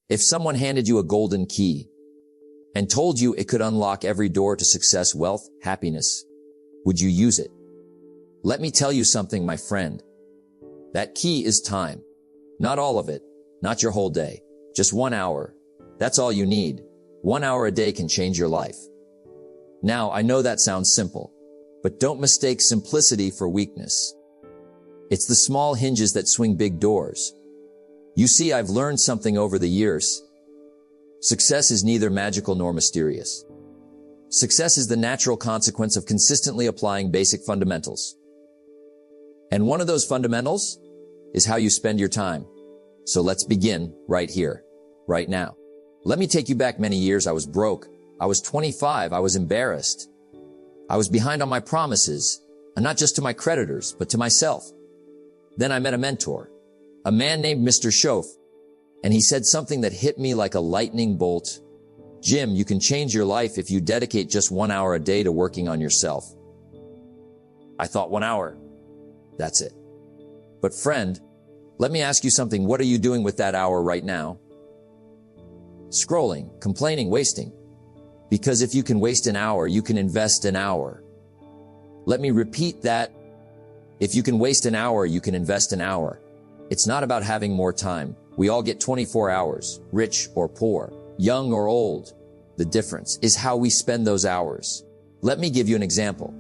If someone handed you a golden key and told you it could unlock every door to success, wealth, happiness, would you use it? Let me tell you something, my friend. That key is time. Not all of it, not your whole day, just 1 hour. That's all you need. 1 hour a day can change your life. Now, I know that sounds simple, but don't mistake simplicity for weakness. It's the small hinges that swing big doors. You see, I've learned something over the years. Success is neither magical nor mysterious. Success is the natural consequence of consistently applying basic fundamentals. And one of those fundamentals is how you spend your time. So let's begin right here, right now. Let me take you back many years. I was broke. I was 25. I was embarrassed. I was behind on my promises, and not just to my creditors, but to myself. Then I met a mentor, a man named Mr. Schoaf, and he said something that hit me like a lightning bolt. Jim, you can change your life if you dedicate just 1 hour a day to working on yourself. I thought 1 hour. That's it. But friend, let me ask you something. What are you doing with that hour right now? Scrolling, complaining, wasting. Because if you can waste an hour, you can invest an hour. Let me repeat that. If you can waste an hour, you can invest an hour. It's not about having more time. We all get 24 hours, rich or poor, young or old. The difference is how we spend those hours. Let me give you an example.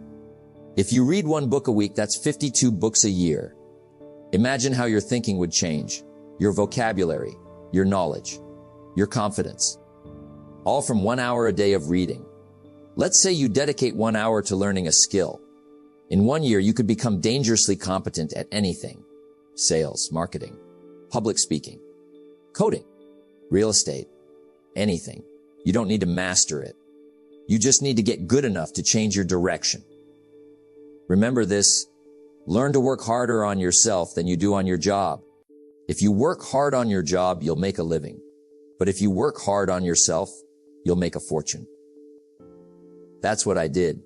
If you read 1 book a week, that's 52 books a year. Imagine how your thinking would change, your vocabulary, your knowledge, your confidence. All from 1 hour a day of reading. Let's say you dedicate 1 hour to learning a skill. In 1 year, you could become dangerously competent at anything. Sales, marketing, public speaking, coding, real estate, anything. You don't need to master it. You just need to get good enough to change your direction. Remember this, learn to work harder on yourself than you do on your job. If you work hard on your job, you'll make a living. But if you work hard on yourself, you'll make a fortune. That's what I did.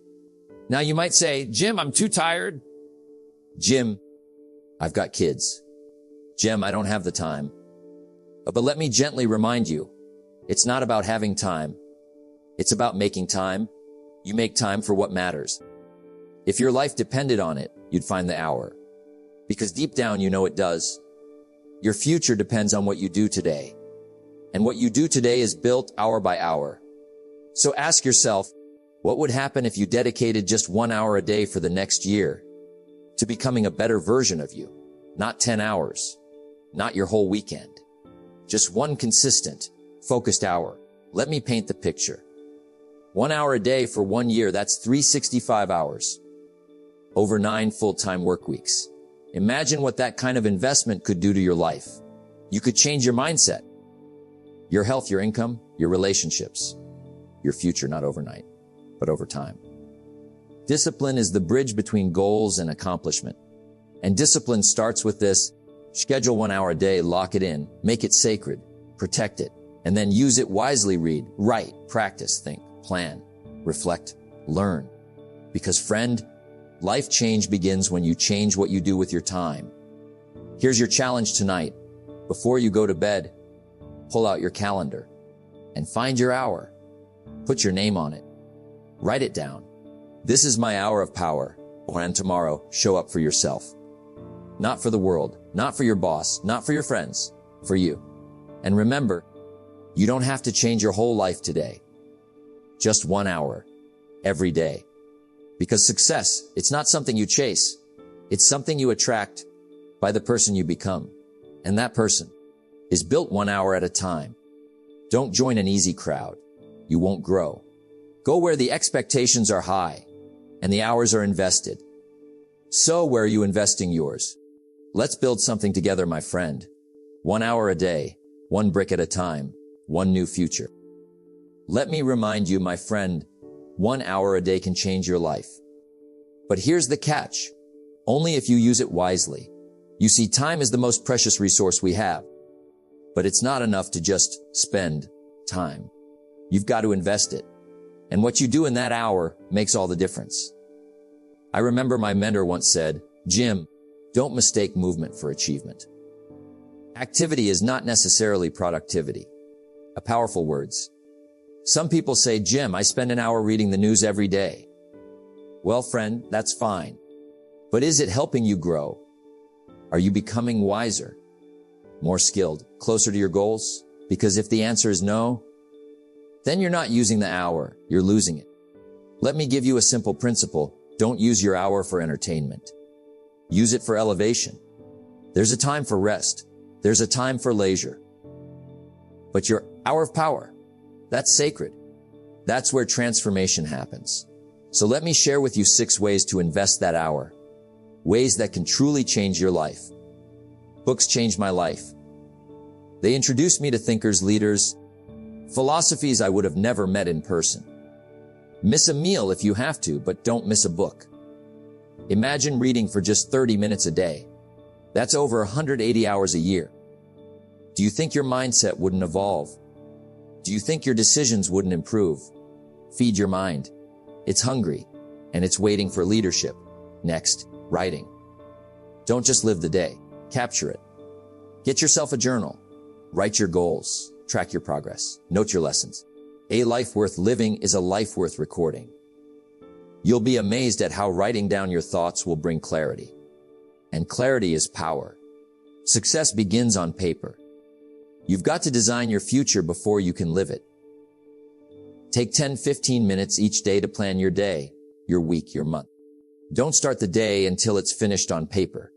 Now you might say, Jim, I'm too tired. Jim, I've got kids. Jim, I don't have the time. But let me gently remind you, it's not about having time. It's about making time. You make time for what matters. If your life depended on it, you'd find the hour. Because deep down, you know it does. Your future depends on what you do today. And what you do today is built hour by hour. So ask yourself, what would happen if you dedicated just 1 hour a day for the next year to becoming a better version of you? Not 10 hours, not your whole weekend. Just one consistent, focused hour. Let me paint the picture. 1 hour a day for 1 year, that's 365 hours. Over 9 full-time work weeks. Imagine what that kind of investment could do to your life. You could change your mindset, your health, your income, your relationships, your future, not overnight, but over time. Discipline is the bridge between goals and accomplishment. And discipline starts with this. Schedule 1 hour a day, lock it in, make it sacred, protect it, and then use it wisely. Read, write, practice, think, plan, reflect, learn. Because friend, life change begins when you change what you do with your time. Here's your challenge tonight. Before you go to bed, pull out your calendar and find your hour. Put your name on it. Write it down. This is my hour of power. And tomorrow, show up for yourself. Not for the world, not for your boss, not for your friends, for you. And remember, you don't have to change your whole life today. Just 1 hour, every day. Because success, it's not something you chase. It's something you attract by the person you become. And that person is built 1 hour at a time. Don't join an easy crowd. You won't grow. Go where the expectations are high and the hours are invested. So where are you investing yours? Let's build something together, my friend. 1 hour a day, 1 brick at a time, 1 new future. Let me remind you, my friend, 1 hour a day can change your life. But here's the catch. Only if you use it wisely. You see, time is the most precious resource we have. But it's not enough to just spend time. You've got to invest it. And what you do in that hour makes all the difference. I remember my mentor once said, Jim, don't mistake movement for achievement. Activity is not necessarily productivity. A powerful words. Some people say, Jim, I spend an hour reading the news every day. Well, friend, that's fine. But is it helping you grow? Are you becoming wiser, more skilled, closer to your goals? Because if the answer is no, then you're not using the hour, you're losing it. Let me give you a simple principle. Don't use your hour for entertainment. Use it for elevation. There's a time for rest. There's a time for leisure. But your hour of power, that's sacred. That's where transformation happens. So let me share with you 6 ways to invest that hour. Ways that can truly change your life. Books changed my life. They introduced me to thinkers, leaders, philosophies I would have never met in person. Miss a meal if you have to, but don't miss a book. Imagine reading for just 30 minutes a day. That's over 180 hours a year. Do you think your mindset wouldn't evolve? Do you think your decisions wouldn't improve? Feed your mind. It's hungry, and it's waiting for leadership. Next, writing. Don't just live the day. Capture it. Get yourself a journal. Write your goals. Track your progress. Note your lessons. A life worth living is a life worth recording. You'll be amazed at how writing down your thoughts will bring clarity. And clarity is power. Success begins on paper. You've got to design your future before you can live it. Take 10-15 minutes each day to plan your day, your week, your month. Don't start the day until it's finished on paper.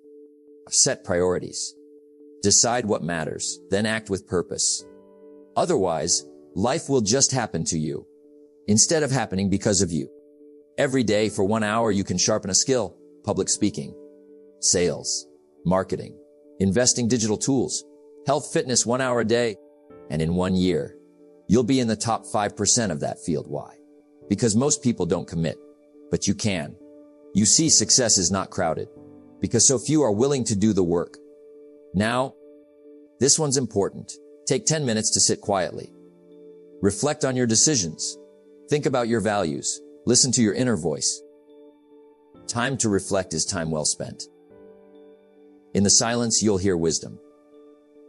Set priorities. Decide what matters, then act with purpose. Otherwise, life will just happen to you, instead of happening because of you. Every day for 1 hour, you can sharpen a skill: public speaking, sales, marketing, investing, digital tools, health, fitness. 1 hour a day. And in 1 year, you'll be in the top 5% of that field. Why? Because most people don't commit, but you can. You see, success is not crowded because so few are willing to do the work. Now, this one's important. Take 10 minutes to sit quietly. Reflect on your decisions. Think about your values. Listen to your inner voice. Time to reflect is time well spent. In the silence, you'll hear wisdom.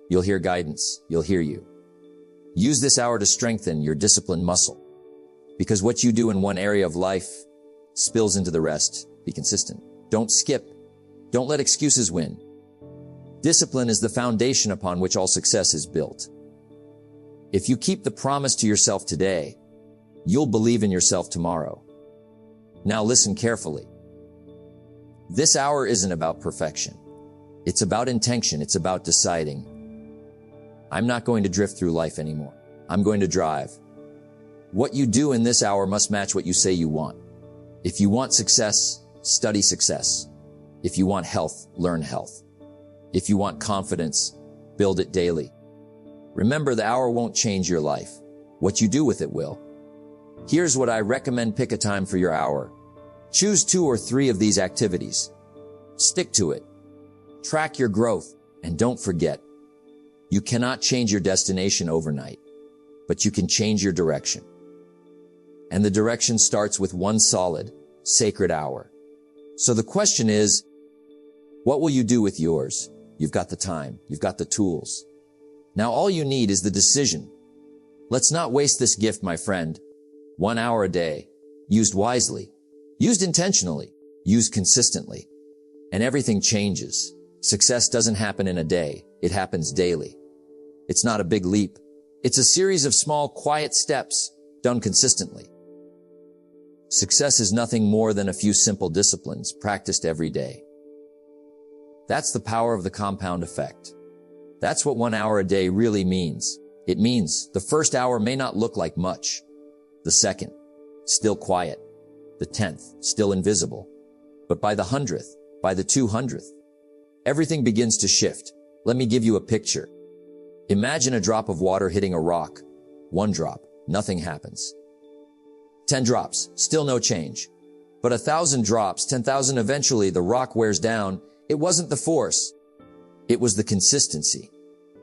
You'll hear guidance. You'll hear you. Use this hour to strengthen your discipline muscle. Because what you do in one area of life spills into the rest. Be consistent. Don't skip. Don't let excuses win. Discipline is the foundation upon which all success is built. If you keep the promise to yourself today, you'll believe in yourself tomorrow. Now listen carefully. This hour isn't about perfection. It's about intention. It's about deciding, I'm not going to drift through life anymore. I'm going to drive. What you do in this hour must match what you say you want. If you want success, study success. If you want health, learn health. If you want confidence, build it daily. Remember, the hour won't change your life. What you do with it will. Here's what I recommend. Pick a time for your hour. Choose 2 or 3 of these activities. Stick to it. Track your growth. And don't forget, you cannot change your destination overnight, but you can change your direction. And the direction starts with one solid, sacred hour. So the question is, what will you do with yours? You've got the time. You've got the tools. Now all you need is the decision. Let's not waste this gift, my friend. 1 hour a day, used wisely, used intentionally, used consistently, and everything changes. Success doesn't happen in a day. It happens daily. It's not a big leap. It's a series of small, quiet steps done consistently. Success is nothing more than a few simple disciplines practiced every day. That's the power of the compound effect. That's what 1 hour a day really means. It means the first hour may not look like much. The second, still quiet. The 10th, still invisible. But by the 100th, by the 200th, everything begins to shift. Let me give you a picture. Imagine a drop of water hitting a rock. 1 drop, nothing happens. 10 drops, still no change. But 1,000 drops, 10,000, eventually the rock wears down. It wasn't the force. It was the consistency.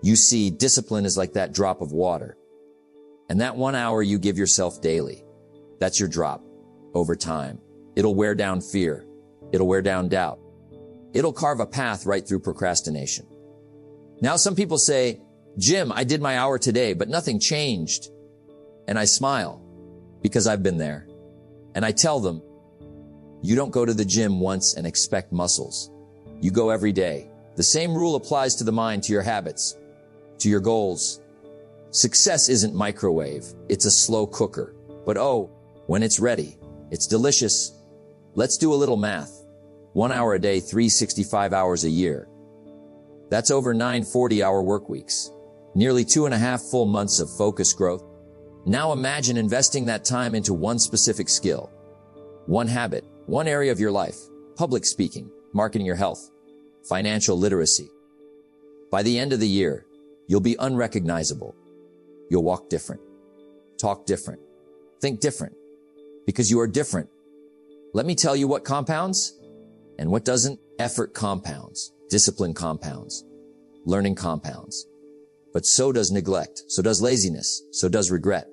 You see, discipline is like that drop of water. And that 1 hour you give yourself daily, that's your drop. Over time, it'll wear down fear. It'll wear down doubt. It'll carve a path right through procrastination. Now some people say, Jim, I did my hour today, but nothing changed. And I smile because I've been there. And I tell them, you don't go to the gym once and expect muscles. You go every day. The same rule applies to the mind, to your habits, to your goals. Success isn't microwave. It's a slow cooker. But oh, when it's ready, it's delicious. Let's do a little math. 1 hour a day, 365 hours a year. That's over 9 40-hour work weeks. Nearly 2.5 full months of focused growth. Now imagine investing that time into one specific skill, one habit, one area of your life: public speaking, marketing your health, financial literacy. By the end of the year, you'll be unrecognizable. You'll walk different, talk different, think different, because you are different. Let me tell you what compounds and what doesn't. Effort compounds, discipline compounds, learning compounds. But so does neglect, so does laziness, so does regret.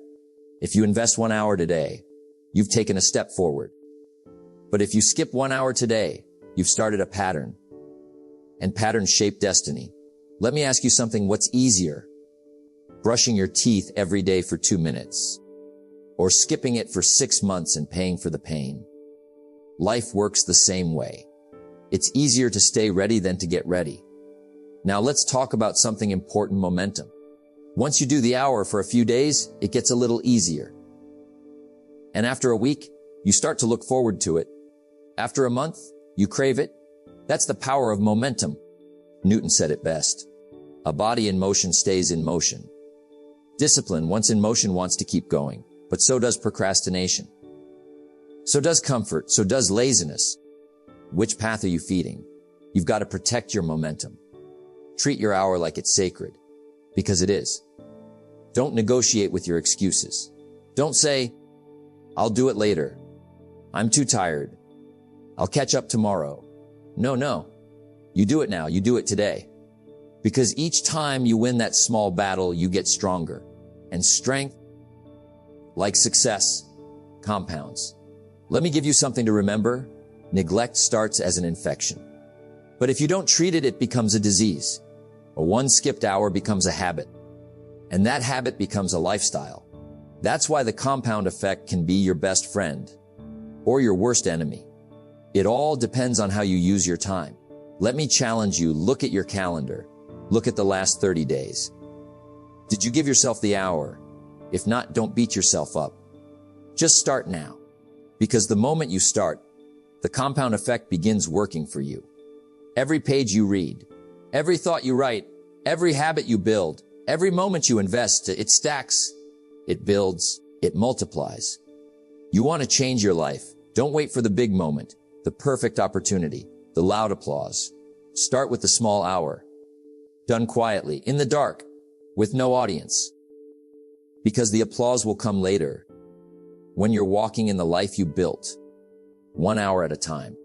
If you invest 1 hour today, you've taken a step forward. But if you skip 1 hour today, you've started a pattern. And patterns shape destiny. Let me ask you something. What's easier? Brushing your teeth every day for 2 minutes, or skipping it for 6 months and paying for the pain? Life works the same way. It's easier to stay ready than to get ready. Now let's talk about something important: momentum. Once you do the hour for a few days, it gets a little easier. And after a week, you start to look forward to it. After a month, you crave it. That's the power of momentum. Newton said it best: a body in motion stays in motion. Discipline, once in motion, wants to keep going, but so does procrastination. So does comfort, so does laziness. Which path are you feeding? You've got to protect your momentum. Treat your hour like it's sacred, because it is. Don't negotiate with your excuses. Don't say, I'll do it later. I'm too tired. I'll catch up tomorrow. No. You do it now. You do it today. Because each time you win that small battle, you get stronger. And strength, like success, compounds. Let me give you something to remember. Neglect starts as an infection. But if you don't treat it, it becomes a disease. A one skipped hour becomes a habit. And that habit becomes a lifestyle. That's why the compound effect can be your best friend or your worst enemy. It all depends on how you use your time. Let me challenge you. Look at your calendar. Look at the last 30 days. Did you give yourself the hour? If not, don't beat yourself up. Just start now. Because the moment you start, the compound effect begins working for you. Every page you read, every thought you write, every habit you build, every moment you invest, it stacks, it builds, it multiplies. You want to change your life. Don't wait for the big moment, the perfect opportunity, the loud applause. Start with the small hour, done quietly, in the dark, with no audience. Because the applause will come later, when you're walking in the life you built, 1 hour at a time.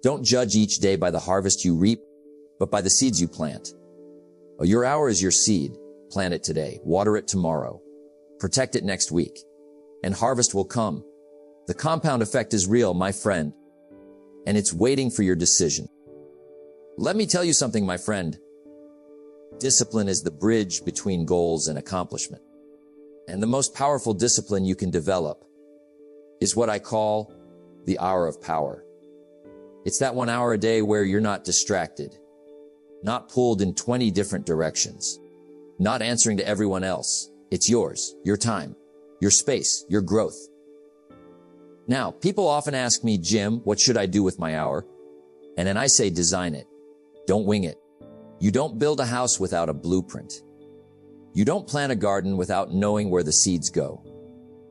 Don't judge each day by the harvest you reap, but by the seeds you plant. Your hour is your seed. Plant it today, water it tomorrow, protect it next week, and harvest will come. The compound effect is real, my friend, and it's waiting for your decision. Let me tell you something, my friend. Discipline is the bridge between goals and accomplishment. And the most powerful discipline you can develop is what I call the hour of power. It's that 1 hour a day where you're not distracted, not pulled in 20 different directions, not answering to everyone else. It's yours, your time, your space, your growth. Now, people often ask me, Jim, what should I do with my hour? And then I say, design it. Don't wing it. You don't build a house without a blueprint. You don't plant a garden without knowing where the seeds go.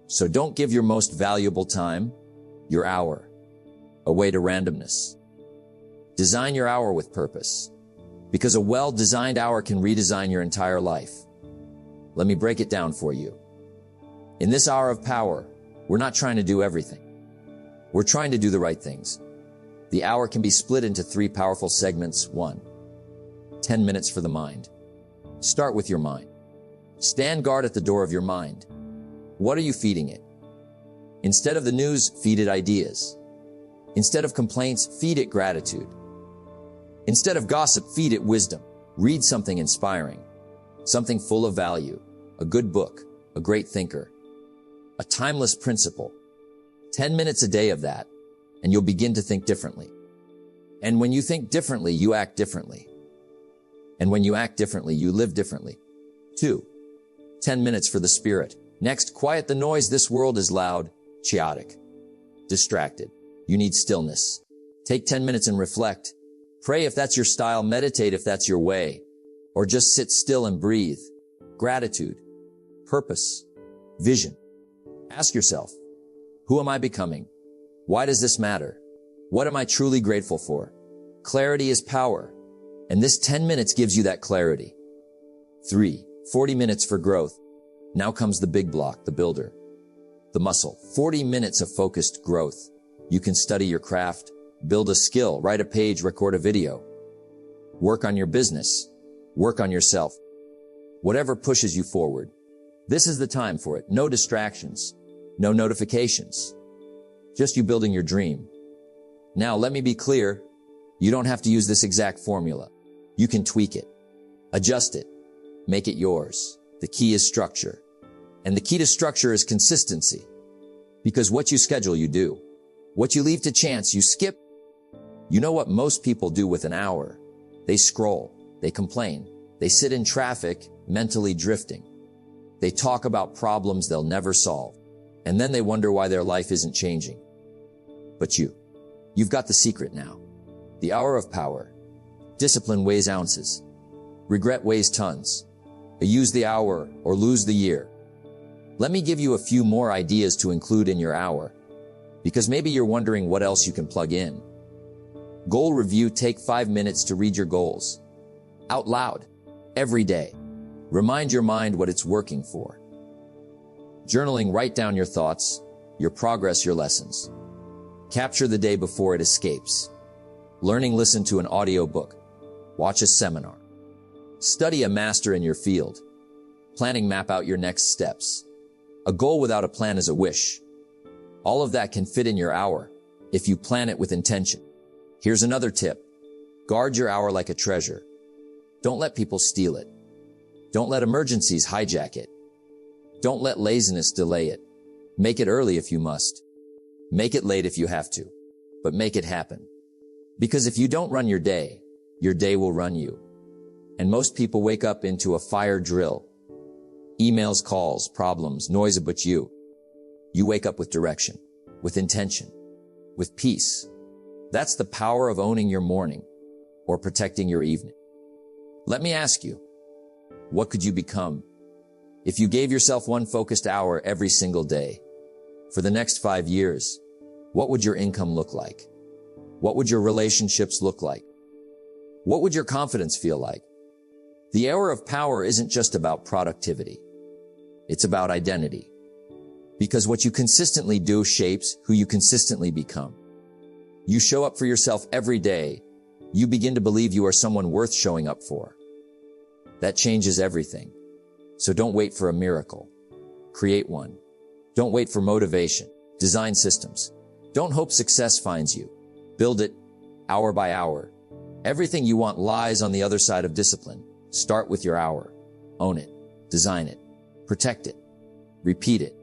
So don't give your most valuable time, your hour, away to randomness. Design your hour with purpose, because a well-designed hour can redesign your entire life. Let me break it down for you. In this hour of power, we're not trying to do everything. We're trying to do the right things. The hour can be split into 3 powerful segments. 1, 10 minutes for the mind. Start with your mind. Stand guard at the door of your mind. What are you feeding it? Instead of the news, feed it ideas. Instead of complaints, feed it gratitude. Instead of gossip, feed it wisdom. Read something inspiring, something full of value, a good book, a great thinker, a timeless principle. 10 minutes a day of that, and you'll begin to think differently. And when you think differently, you act differently. And when you act differently, you live differently. 2. 10 minutes for the spirit. Next, quiet the noise. This world is loud, chaotic, distracted. You need stillness. Take 10 minutes and reflect. Pray if that's your style, meditate if that's your way, or just sit still and breathe. Gratitude, purpose, vision. Ask yourself, who am I becoming? Why does this matter? What am I truly grateful for? Clarity is power, and this 10 minutes gives you that clarity. 3. 40 minutes for growth. Now comes the big block, the builder, the muscle. 40 minutes of focused growth. You can study your craft, build a skill, write a page, record a video, work on your business, work on yourself. Whatever pushes you forward. This is the time for it. No distractions, no notifications, just you building your dream. Now, let me be clear. You don't have to use this exact formula. You can tweak it, adjust it, make it yours. The key is structure. And the key to structure is consistency. Because what you schedule, you do. What you leave to chance, you skip. You know what most people do with an hour? They scroll, they complain, they sit in traffic, mentally drifting. They talk about problems they'll never solve. And then they wonder why their life isn't changing. But you've got the secret now. The hour of power. Discipline weighs ounces. Regret weighs tons. Use the hour or lose the year. Let me give you a few more ideas to include in your hour, because maybe you're wondering what else you can plug in. Goal review. Take 5 minutes to read your goals out loud every day. Remind your mind what it's working for. Journaling. Write down your thoughts, your progress, your lessons. Capture the day before it escapes. Learning. Listen to an audiobook. Watch a seminar. Study a master in your field. Planning. Map out your next steps. A goal without a plan is a wish. All of that can fit in your hour if you plan it with intention. Here's another tip. Guard your hour like a treasure. Don't let people steal it. Don't let emergencies hijack it. Don't let laziness delay it. Make it early if you must. Make it late if you have to. But make it happen. Because if you don't run your day will run you. And most people wake up into a fire drill. Emails, calls, problems, noise, but you wake up with direction, with intention, with peace. That's the power of owning your morning or protecting your evening. Let me ask you, what could you become if you gave yourself one focused hour every single day? For the next 5 years, what would your income look like? What would your relationships look like? What would your confidence feel like? The hour of power isn't just about productivity. It's about identity. Because what you consistently do shapes who you consistently become. You show up for yourself every day. You begin to believe you are someone worth showing up for. That changes everything. So don't wait for a miracle. Create one. Don't wait for motivation. Design systems. Don't hope success finds you. Build it hour by hour. Everything you want lies on the other side of discipline. Start with your hour. Own it. Design it. Protect it. Repeat it.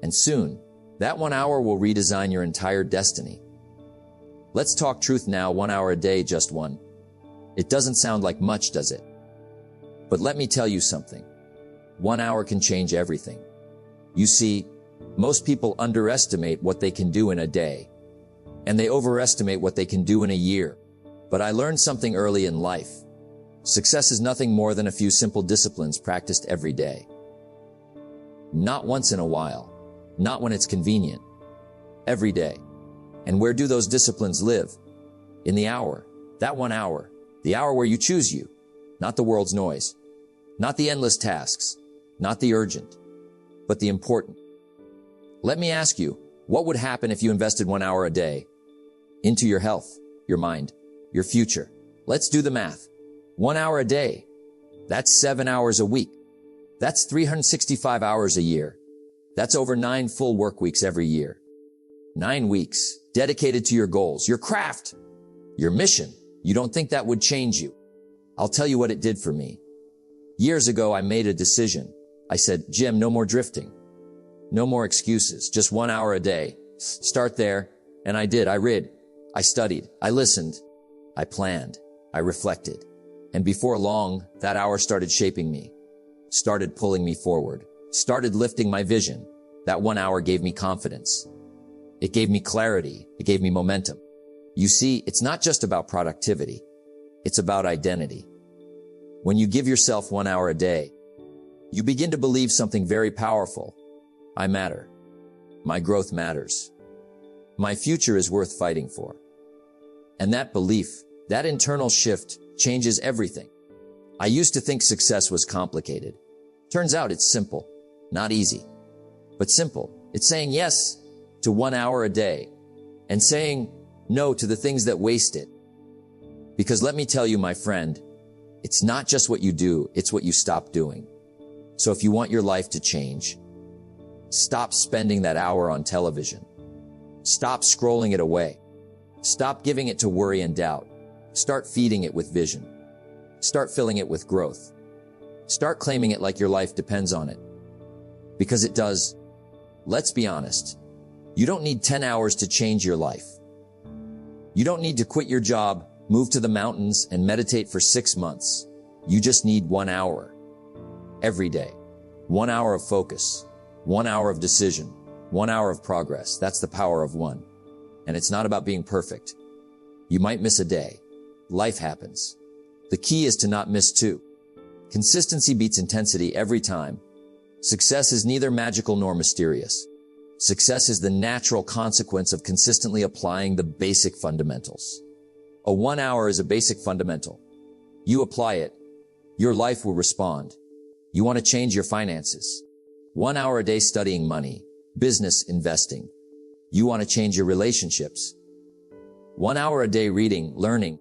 And soon, that 1 hour will redesign your entire destiny. Let's talk truth now. 1 hour a day, just one. It doesn't sound like much, does it? But let me tell you something. 1 hour can change everything. You see, most people underestimate what they can do in a day, and they overestimate what they can do in a year. But I learned something early in life. Success is nothing more than a few simple disciplines practiced every day. Not once in a while. Not when it's convenient. Every day. And where do those disciplines live? In the hour. That 1 hour. The hour where you choose you. Not the world's noise. Not the endless tasks. Not the urgent. But the important. Let me ask you, what would happen if you invested 1 hour a day into your health, your mind, your future? Let's do the math. 1 hour a day. That's 7 hours a week. That's 365 hours a year. That's over 9 full work weeks every year. 9 weeks dedicated to your goals, your craft, your mission. You don't think that would change you? I'll tell you what it did for me. Years ago, I made a decision. I said, Jim, no more drifting. No more excuses. Just 1 hour a day. Start there. And I did. I read. I studied. I listened. I planned. I reflected. And before long, that hour started shaping me, started pulling me forward, started lifting my vision. That 1 hour gave me confidence. It gave me clarity. It gave me momentum. You see, it's not just about productivity. It's about identity. When you give yourself 1 hour a day, you begin to believe something very powerful. I matter. My growth matters. My future is worth fighting for. And that belief, that internal shift, changes everything. I used to think success was complicated. Turns out it's simple. Not easy, but simple. It's saying yes to 1 hour a day and saying no to the things that waste it. Because let me tell you, my friend, it's not just what you do, it's what you stop doing. So if you want your life to change, stop spending that hour on television. Stop scrolling it away. Stop giving it to worry and doubt. Start feeding it with vision. Start filling it with growth. Start claiming it like your life depends on it. Because it does. Let's be honest. You don't need 10 hours to change your life. You don't need to quit your job, move to the mountains, and meditate for 6 months. You just need 1 hour. Every day. 1 hour of focus. 1 hour of decision. 1 hour of progress. That's the power of one. And it's not about being perfect. You might miss a day. Life happens. The key is to not miss two. Consistency beats intensity every time. Success is neither magical nor mysterious. Success is the natural consequence of consistently applying the basic fundamentals. A 1 hour is a basic fundamental. You apply it, your life will respond. You want to change your finances. 1 hour a day studying money, business, investing. You want to change your relationships. 1 hour a day reading, learning,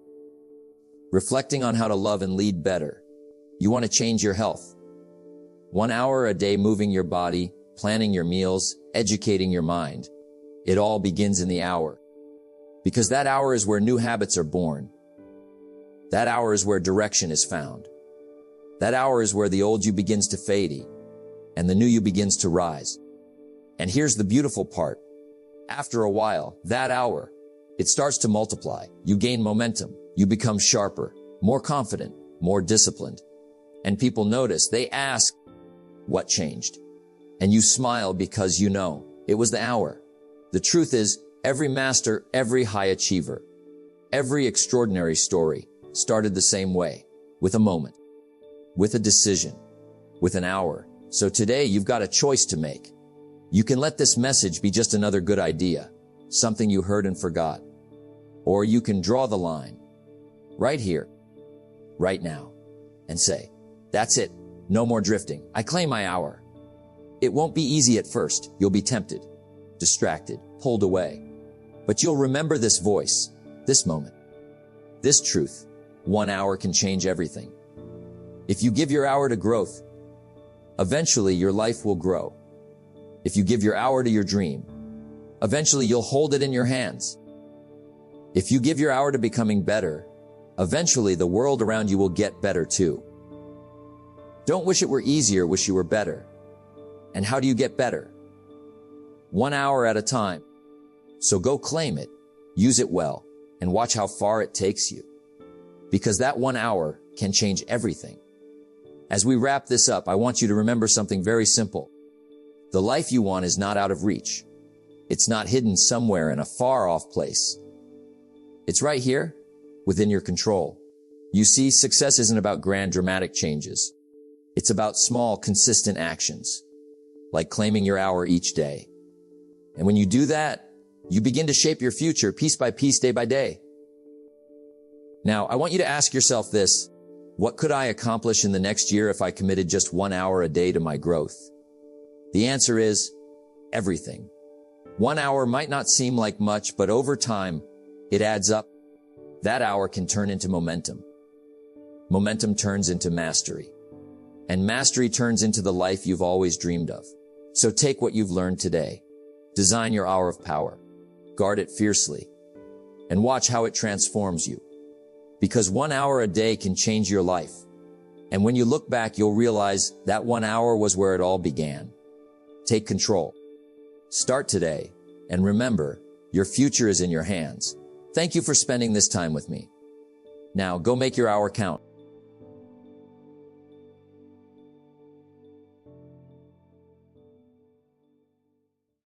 reflecting on how to love and lead better. You want to change your health. 1 hour a day moving your body, planning your meals, educating your mind. It all begins in the hour. Because that hour is where new habits are born. That hour is where direction is found. That hour is where the old you begins to fade and the new you begins to rise. And here's the beautiful part. After a while, that hour, it starts to multiply. You gain momentum. You become sharper, more confident, more disciplined. And people notice. They ask, what changed? And you smile because you know it was the hour. The truth is, every master, every high achiever, every extraordinary story started the same way, with a moment, with a decision, with an hour. So today you've got a choice to make. You can let this message be just another good idea, something you heard and forgot. Or you can draw the line right here, right now, and say, that's it. No more drifting. I claim my hour. It won't be easy at first. You'll be tempted, distracted, pulled away. But you'll remember this voice, this moment, this truth. 1 hour can change everything. If you give your hour to growth, eventually your life will grow. If you give your hour to your dream, eventually you'll hold it in your hands. If you give your hour to becoming better, eventually the world around you will get better too. Don't wish it were easier, wish you were better. And how do you get better? 1 hour at a time. So go claim it, use it well, and watch how far it takes you. Because that 1 hour can change everything. As we wrap this up, I want you to remember something very simple. The life you want is not out of reach. It's not hidden somewhere in a far-off place. It's right here, within your control. You see, success isn't about grand, dramatic changes. It's about small, consistent actions, like claiming your hour each day. And when you do that, you begin to shape your future piece by piece, day by day. Now, I want you to ask yourself this. What could I accomplish in the next year if I committed just 1 hour a day to my growth? The answer is everything. 1 hour might not seem like much, but over time, it adds up. That hour can turn into momentum. Momentum turns into mastery. And mastery turns into the life you've always dreamed of. So take what you've learned today. Design your hour of power. Guard it fiercely. And watch how it transforms you. Because 1 hour a day can change your life. And when you look back, you'll realize that 1 hour was where it all began. Take control. Start today. And remember, your future is in your hands. Thank you for spending this time with me. Now, go make your hour count.